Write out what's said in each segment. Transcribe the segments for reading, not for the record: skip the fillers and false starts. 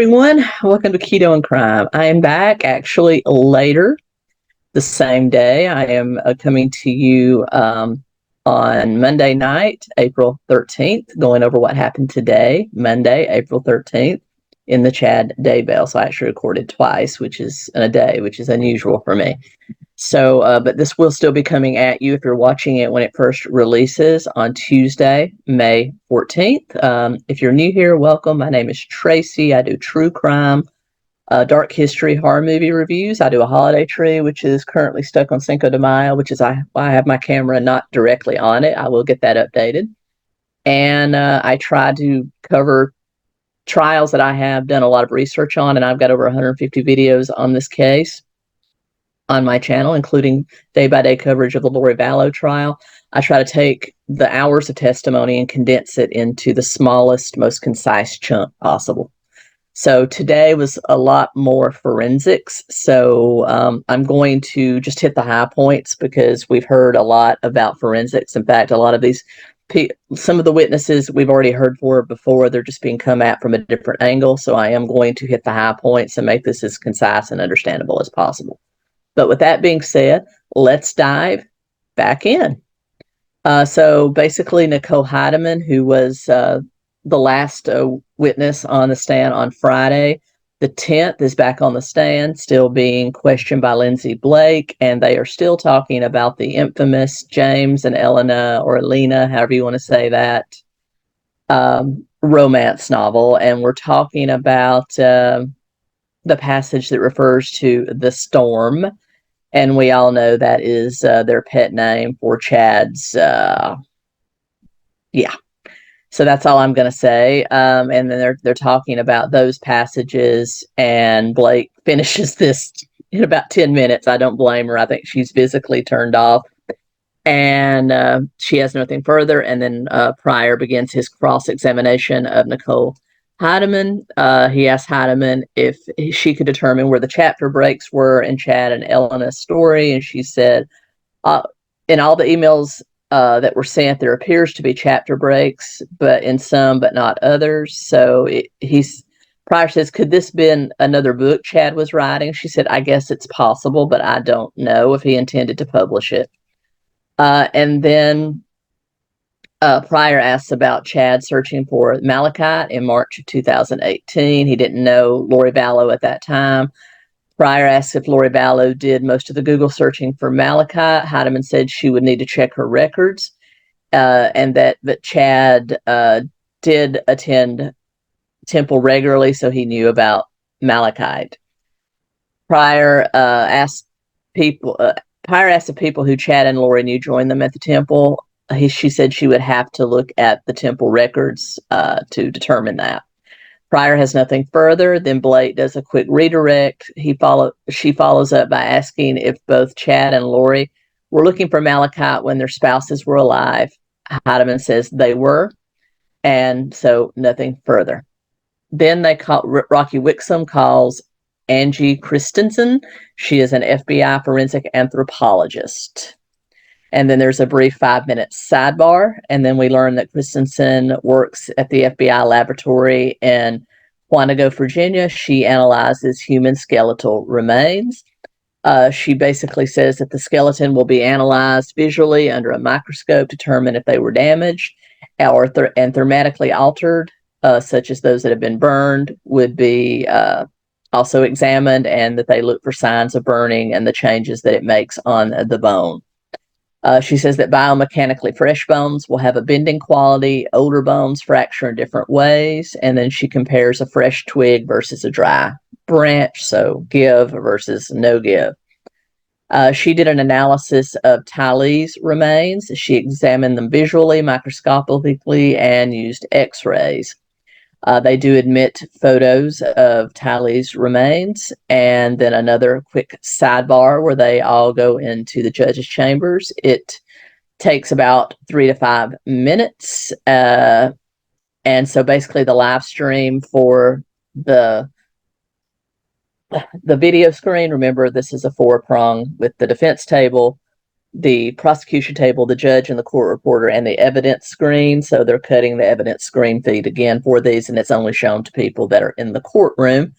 everyone. Welcome to Keto and Crime. I am back actually later the same day. I am coming to you on Monday night, April 13th, going over what happened today, Monday, April 13th, in the Chad Daybell. So I actually recorded twice, which is in a day, which is unusual for me. So, but this will still be coming at you if you're watching it when it first releases on Tuesday, May 14th. If you're new here, welcome. My name is Tracy. I do true crime, dark history, horror movie reviews. I do a holiday tree, which is currently stuck on 𝗙𝗂𝗀𝗄 𝗖𝗿𝗁, which is I have my camera not directly on it. I will get that updated. And I try to cover trials that I have done a lot of research on, and I've got over 150 videos on this case on my channel, including day-by-day coverage of the 𝗚𝗏 trial. I try to take the hours of testimony and condense it into the smallest, most concise chunk possible. So today was a lot more forensics. So I'm going to just hit the high points because we've heard a lot about forensics. In fact, a lot of these, some of the witnesses we've already heard for before, they're just being come at from a different angle. So I am going to hit the high points and make this as concise and understandable as possible. But with that being said, let's dive back in. So basically, Nicole Heidemann, who was the last witness on the stand on Friday, the 10th, is back on the stand, still being questioned by Lindsay Blake, and they are still talking about the infamous James and Elena, or Elena, however you want to say that, romance novel. And we're talking about the passage that refers to the storm. And we all know that is their pet name for Chad's, yeah. So that's all I'm going to say. And then they're talking about those passages, and Blake finishes this in about 10 minutes. I don't blame her. I think she's physically turned off. And she has nothing further. And then Pryor begins his cross-examination of Nicole Heidemann. He asked Heidemann if she could determine where the chapter breaks were in Chad and Elena's story, and she said, in all the emails that were sent, there appears to be chapter breaks, but in some, but not others. So Pryor says, could this been another book Chad was writing? She said, I guess it's possible, but I don't know if he intended to publish it. And then Pryor asks about Chad searching for malachite in March of 2018. He didn't know Lori Vallow at that time. Pryor asks if Lori Vallow did most of the Google searching for malachite. Heidemann said she would need to check her records, and that Chad did attend temple regularly, so he knew about malachite. Pryor asked if people who Chad and Lori knew joined them at the temple. She said she would have to look at the temple records to determine that. Pryor has nothing further. Then Blake does a quick redirect. She follows up by asking if both Chad and Lori were looking for malachite when their spouses were alive. Heidemann says they were, and so nothing further. Then Rocky Wixom calls Angie Christensen. She is an FBI forensic anthropologist. And then there's a brief 5-minute sidebar. And then we learn that Christensen works at the FBI laboratory in Quantico, Virginia. She analyzes human skeletal remains. She basically says that the skeleton will be analyzed visually under a microscope to determine if they were damaged or and thermatically altered, such as those that have been burned, would be also examined, and that they look for signs of burning and the changes that it makes on the bone. She says that biomechanically fresh bones will have a bending quality, older bones fracture in different ways, and then she compares a fresh twig versus a dry branch, so give versus no give. She did an analysis of 𝗙𝗂𝗃's remains. She examined them visually, microscopically, and used x-rays. They do admit photos of 𝗙𝗂𝗃's remains, and then another quick sidebar where they all go into the judge's chambers. It takes about 3 to 5 minutes. And so basically the live stream for the video screen, remember this is a 4-prong with the defense table. the prosecution table, the judge and the court reporter, and the evidence screen. So they're cutting the evidence screen feed again for these, and it's only shown to people that are in the courtroom.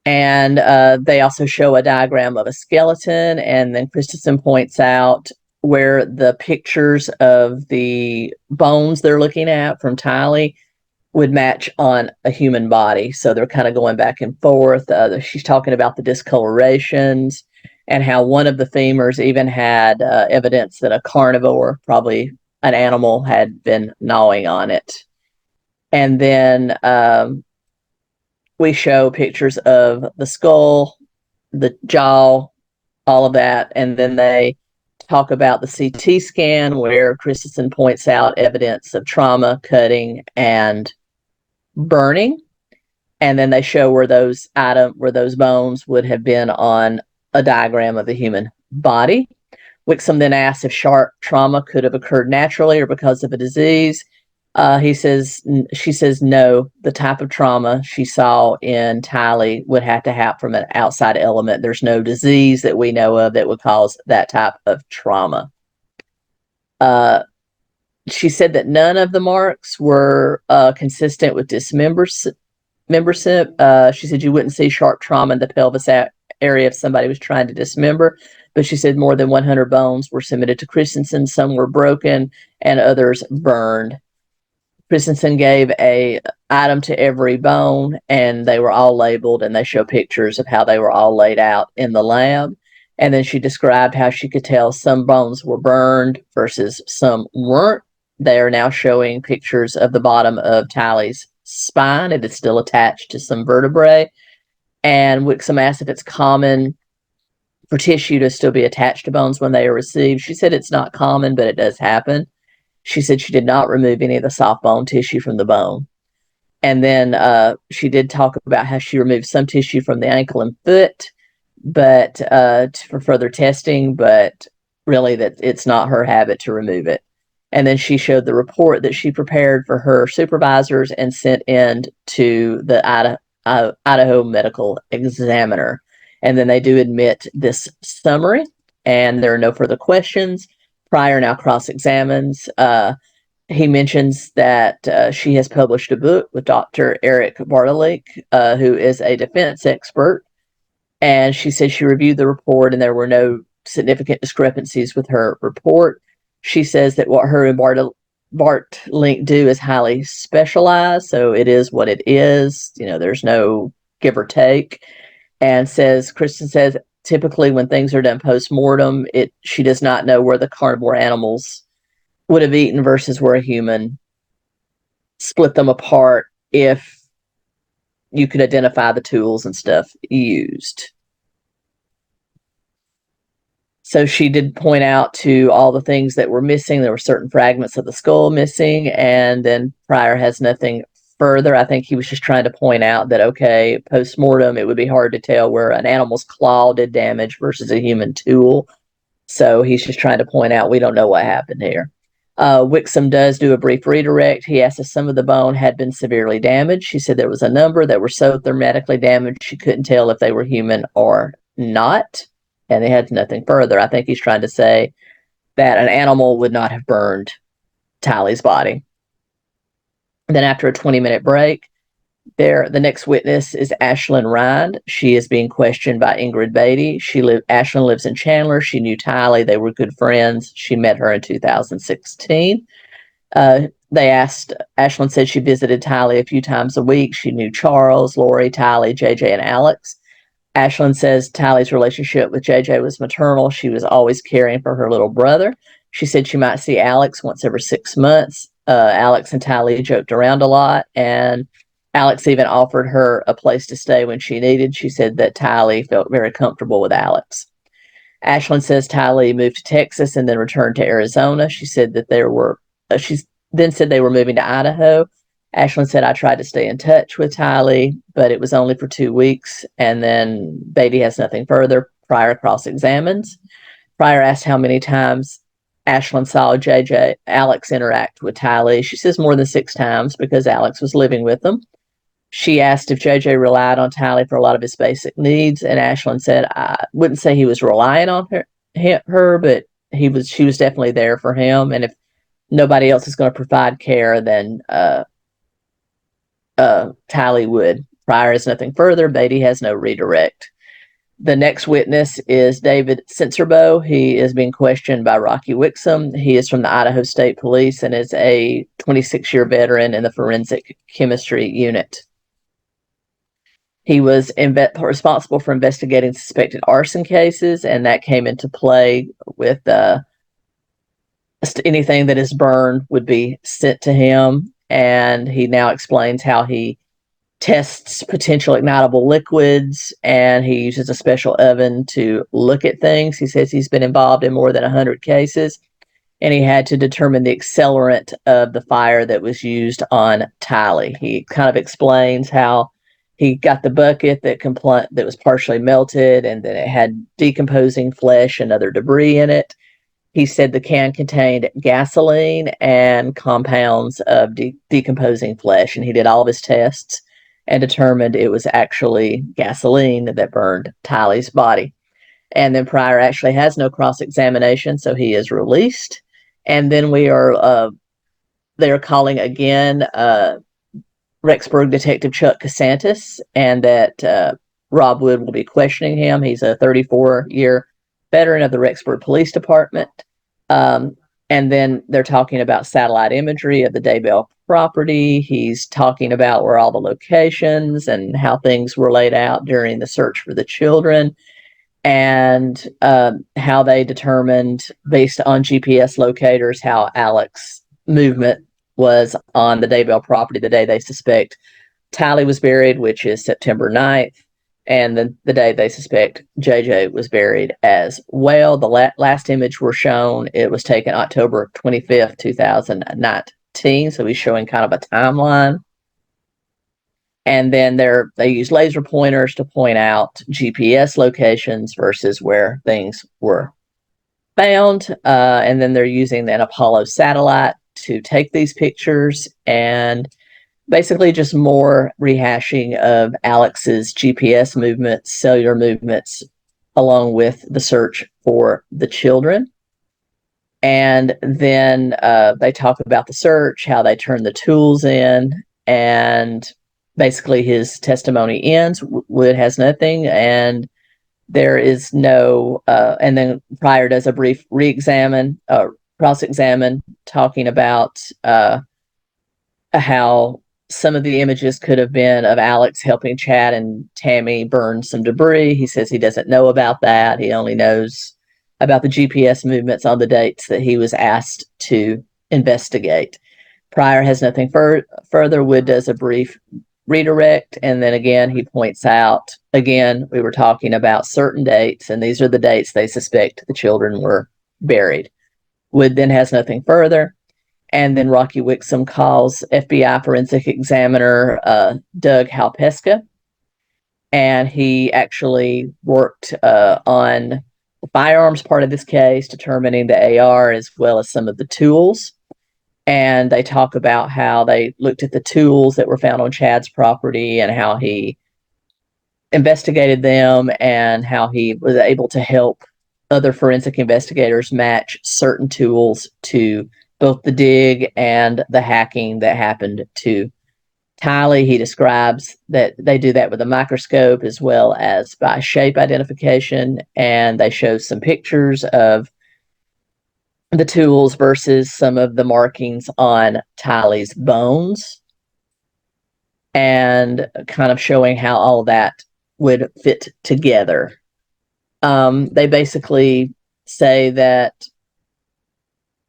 And they also show a diagram of a skeleton, and then 𝗙𝗂𝗋𝗄 points out where the pictures of the bones they're looking at from 𝗙𝗂𝗋𝗄 would match on a human body. So they're kind of going back and forth. She's talking about the discolorations and how one of the femurs even had evidence that a carnivore, probably an animal, had been gnawing on it. And then we show pictures of the skull, the jaw, all of that. And then they talk about the CT scan where 𝗙𝗂𝗋𝗄 points out evidence of trauma, cutting, and burning. And then they show where those bones would have been on a diagram of the human body. 𝗥𝗲𝗹𝗃 then asks if sharp trauma could have occurred naturally or because of a disease. She says no, the type of trauma she saw in 𝗙𝗂𝗋 would have to happen from an outside element. There's no disease that we know of that would cause that type of trauma. She said that none of the marks were consistent with dismembership. She said you wouldn't see sharp trauma in the pelvis area if somebody was trying to dismember, but she said more than 100 bones were submitted to 𝗙𝗂𝗋. Some were broken and others burned. 𝗙𝗂𝗋 gave a item to every bone, and they were all labeled, and they show pictures of how they were all laid out in the lab. And then she described how she could tell some bones were burned versus some weren't. They are now showing pictures of the bottom of 𝗙𝗂𝗋's spine. It is still attached to some vertebrae. And 𝗥𝗲𝗋 asked if it's common for tissue to still be attached to bones when they are received. She said it's not common, but it does happen. She said she did not remove any of the soft bone tissue from the bone. And then she did talk about how she removed some tissue from the ankle and foot, but for further testing, but really that it's not her habit to remove it. And then she showed the report that she prepared for her supervisors and sent in to the Idaho medical examiner. And then they do admit this summary, and there are no further questions. Pryor now cross-examines. He mentions that she has published a book with Dr. 𝗟𝗃𝗏𝗏, who is a defense expert. And she said she reviewed the report and there were no significant discrepancies with her report. She says that what her and Bartlink do is highly specialized, so it is what it is. You know, there's no give or take. And 𝗙𝗂𝗋𝗄 says, typically when things are done post-mortem, she does not know where the carnivore animals would have eaten versus where a human split them apart if you could identify the tools and stuff used. So she did point out to all the things that were missing. There were certain fragments of the skull missing, and then Pryor has nothing further. I think he was just trying to point out that, okay, post-mortem, it would be hard to tell where an animal's claw did damage versus a human tool. So he's just trying to point out we don't know what happened here. 𝗥𝗲𝗋 does do a brief redirect. He asked if some of the bone had been severely damaged. She said there was a number that were so thermatically damaged she couldn't tell if they were human or not. And they had nothing further. I think he's trying to say that an animal would not have burned 𝗙𝗂𝗋's body. And then after a 20-minute break, the next witness is Ashlyn Rind. She is being questioned by Ingrid Beatty. Ashlyn lives in Chandler. She knew 𝗙𝗂𝗋. They were good friends. She met her in 2016. Ashlyn said she visited 𝗙𝗂𝗋 a few times a week. She knew Charles, Lori, 𝗙𝗂𝗋, JJ, and Alex. Ashlyn says 𝗙𝗂𝗋's relationship with JJ was maternal. She was always caring for her little brother. She said she might see Alex once every 6 months. Alex and 𝗙𝗂𝗋 joked around a lot, and Alex even offered her a place to stay when she needed. She said that 𝗙𝗂𝗋 felt very comfortable with Alex. Ashlyn says 𝗙𝗂𝗋 moved to Texas and then returned to Arizona. She said that she then said they were moving to Idaho. Ashlyn said, I tried to stay in touch with 𝗙𝗂𝗋, but it was only for 2 weeks. And then Beatty has nothing further. Pryor cross-examines. Pryor asked how many times Ashlyn saw Alex interact with 𝗙𝗂𝗋. She says more than 6 times because Alex was living with them. She asked if JJ relied on 𝗙𝗂𝗋 for a lot of his basic needs. And Ashlyn said, I wouldn't say he was relying on her, but she was definitely there for him, and if nobody else is going to provide care, then 𝗙𝗏 would. Prior has nothing further. 𝗍𝗏 has no redirect. The next witness is David 𝗙𝗪𝗏. He is being questioned by 𝗥𝗲𝗀𝗀. He is from the Idaho State Police and is a 26-year veteran in the forensic chemistry unit. He was responsible for investigating suspected arson cases, and that came into play with anything that is burned would be sent to him. And he now explains how he tests potential ignitable liquids, and he uses a special oven to look at things. He says he's been involved in more than 100 cases, and he had to determine the accelerant of the fire that was used on 𝗙𝗏. He kind of explains how he got the bucket that was partially melted, and then it had decomposing flesh and other debris in it. He said the can contained gasoline and compounds of decomposing flesh, and he did all of his tests and determined it was actually gasoline that burned 𝗙𝗏's body. And then Pryor actually has no cross-examination, so he is released. And then they are calling again Rexburg Detective Chuck Casantis, and that Rob Wood will be questioning him. He's a 34-year veteran of the Rexburg Police Department. And then they're talking about satellite imagery of the Daybell property. He's talking about where all the locations and how things were laid out during the search for the children, and how they determined, based on GPS locators, how Alex's movement was on the Daybell property the day they suspect 𝗙𝗏 was buried, which is September 9th. And then the day they suspect JJ was buried as well. The last image we're shown, it was taken October 25th, 2019. So he's showing kind of a timeline. And then they use laser pointers to point out GPS locations versus where things were found. And then they're using an Apollo satellite to take these pictures, and basically just more rehashing of Alex's GPS movements, cellular movements, along with the search for the children. And then they talk about the search, how they turned the tools in, and basically his testimony ends. Wood has nothing, and there is no, and then Pryor does a brief cross-examine, talking about how some of the images could have been of Alex helping Chad and Tammy burn some debris. He says he doesn't know about that. He only knows about the GPS movements on the dates that he was asked to investigate. Pryor has nothing further. Wood does a brief redirect, and then again he points out, again, we were talking about certain dates, and these are the dates they suspect the children were buried. Wood then has nothing further. And then 𝗥𝗲𝗀𝗀 calls FBI forensic examiner 𝗥𝗲𝗹𝗁, and he actually worked on the firearms part of this case, determining the AR as well as some of the tools. And they talk about how they looked at the tools that were found on Chad's property and how he investigated them, and how he was able to help other forensic investigators match certain tools to both the dig and the hacking that happened to 𝗙𝗏. He describes that they do that with a microscope as well as by shape identification, and they show some pictures of the tools versus some of the markings on 𝗙𝗏's bones, and kind of showing how all that would fit together. They basically say that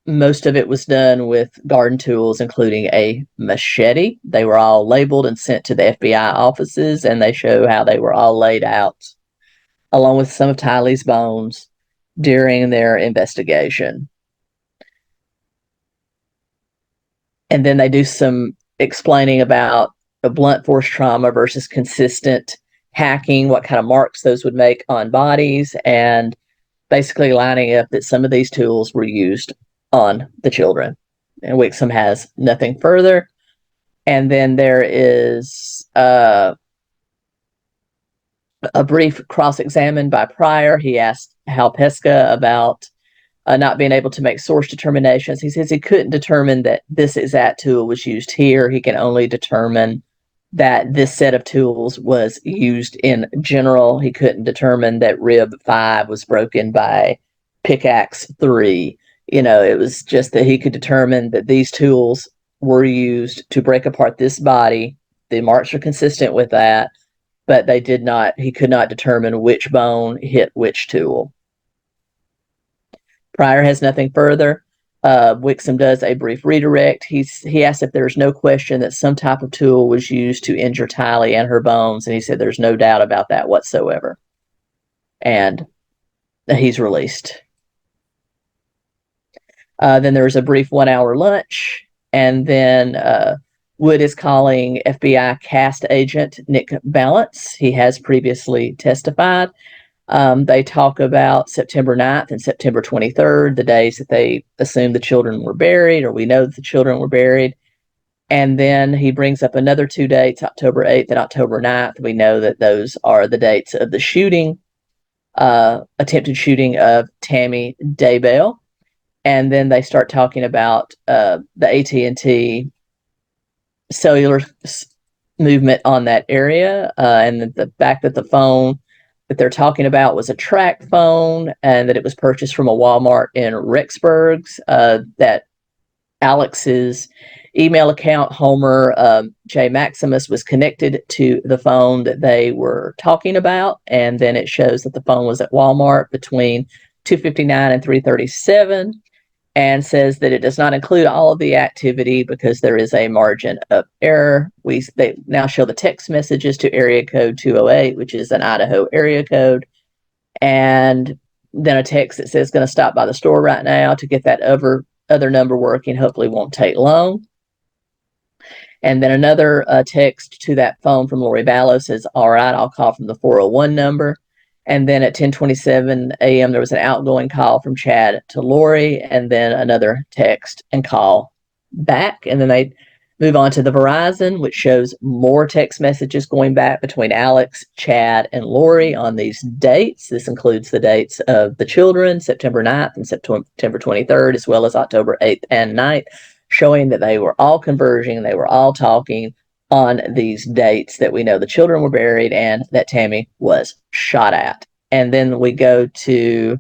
most of it was done with garden tools, including a machete. They were all labeled and sent to the FBI offices, and they show how they were all laid out along with some of 𝗙𝗏's bones during their investigation. And then they do some explaining about the blunt force trauma versus consistent hacking, what kind of marks those would make on bodies, and basically lining up that some of these tools were used on the children. And 𝗥𝗲𝗀 has nothing further. And then there is a brief cross-examined by Pryor. He asked 𝗙𝗪𝗀 about not being able to make source determinations. He says he couldn't determine that this exact tool was used here. He can only determine that this set of tools was used in general. He couldn't determine that rib 5 was broken by pickaxe 3. You know, it was just that he could determine that these tools were used to break apart this body. The marks are consistent with that, but he could not determine which bone hit which tool. Pryor has nothing further. 𝗥𝗲𝗹𝗃 does a brief redirect. He asked if there's no question that some type of tool was used to injure 𝗙𝗍𝗃 and her bones, and he said there's no doubt about that whatsoever. And he's released. Then there was a brief 1-hour lunch, and then Wood is calling FBI cast agent Nick Balance. He has previously testified. They talk about September 9th and September 23rd, the days that they assumed the children were buried, or we know that the children were buried. And then he brings up another 2 dates, October 8th and October 9th. We know that those are the dates of the shooting, attempted shooting of Tammy Daybell. And then they start talking about the AT&T cellular movement on that area, and the fact that the phone that they're talking about was a track phone, and that it was purchased from a Walmart in Rexburg, that Alex's email account, Homer J. Maximus, was connected to the phone that they were talking about, and then it shows that the phone was at Walmart between 2:59 and 3:37, and says that it does not include all of the activity because there is a margin of error. They now show the text messages to area code 208, which is an Idaho area code, and then a text that says going to stop by the store right now to get that other number working. Hopefully won't take long. And then another text to that phone from Lori Vallow says, all right, I'll call from the 401 number. And then at 10:27 a.m., there was an outgoing call from Chad to Lori, and then another text and call back. And then they move on to the Verizon, which shows more text messages going back between Alex, Chad, and Lori on these dates. This includes the dates of the children, September 9th and September 23rd, as well as October 8th and 9th, showing that they were all converging, they were all talking on these dates that we know the children were buried and that Tammy was shot at. And then we go to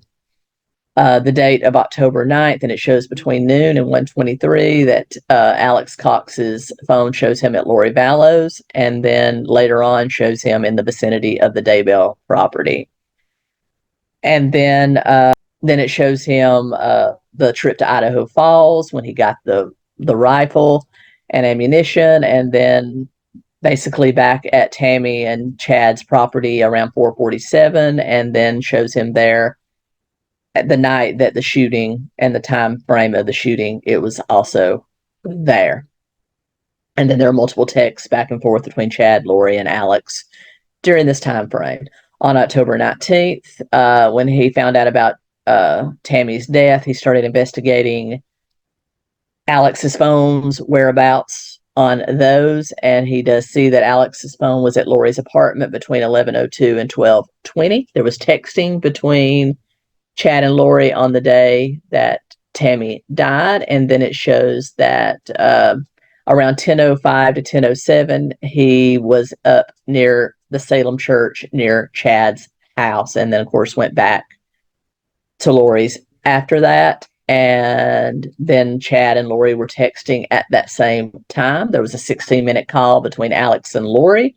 the date of October 9th, and it shows between noon and 1:23 that Alex Cox's phone shows him at Lori Vallow's, and then later on shows him in the vicinity of the Daybell property. And then it shows him the trip to Idaho Falls when he got the rifle and ammunition, and then basically back at Tammy and Chad's property around 4:47, and then shows him there at the night that the shooting and the time frame of the shooting, it was also there. And then there are multiple texts back and forth between Chad, Lori, and Alex during this time frame. On October 19th, when he found out about Tammy's death, he started investigating Alex's phone's whereabouts on those, and he does see that Alex's phone was at Lori's apartment between 11:02 and 12:20. There was texting between Chad and Lori on the day that Tammy died, and then it shows that around 10:05 to 10:07, he was up near the Salem church near Chad's house, and then of course went back to Lori's after that. And then Chad and Lori were texting at that same time. There was a 16-minute call between Alex and Lori.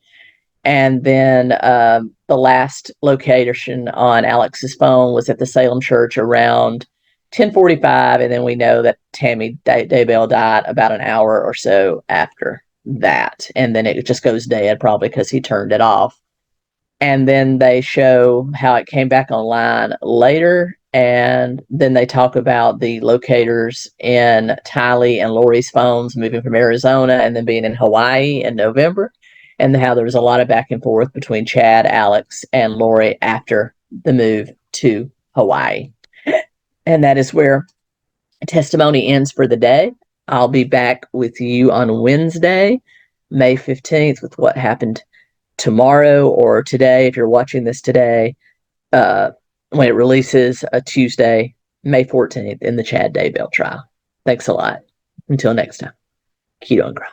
And then the last location on Alex's phone was at the Salem church around 10:45. And then we know that Tammy Daybell died about an hour or so after that. And then it just goes dead, probably because he turned it off. And then they show how it came back online later. And then they talk about the locators in Tylee and Lori's phones moving from Arizona and then being in Hawaii in November, and how there was a lot of back and forth between Chad, Alex, and Lori after the move to Hawaii. And that is where testimony ends for the day. I'll be back with you on Wednesday, May 15th, with what happened tomorrow or today, if you're watching this today, when it releases, a Tuesday May 14th in the Chad Daybell trial. Thanks a lot. Until next time, keto and grow.